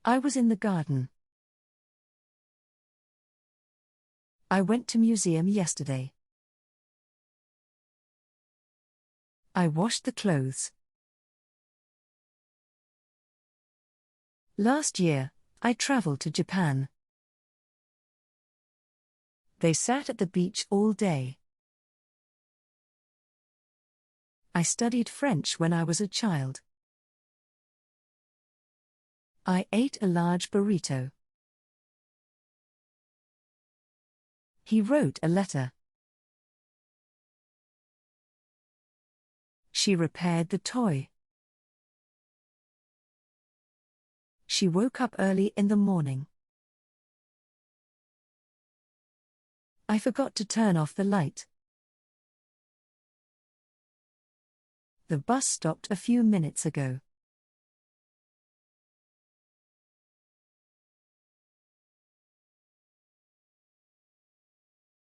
I was in the garden. I went to museum yesterday. I washed the clothes. Last year, I traveled to Japan. They sat at the beach all day. I studied French when I was a child. I ate a large burrito. He wrote a letter. She repaired the toy. She woke up early in the morning. I forgot to turn off the light. The bus stopped a few minutes ago.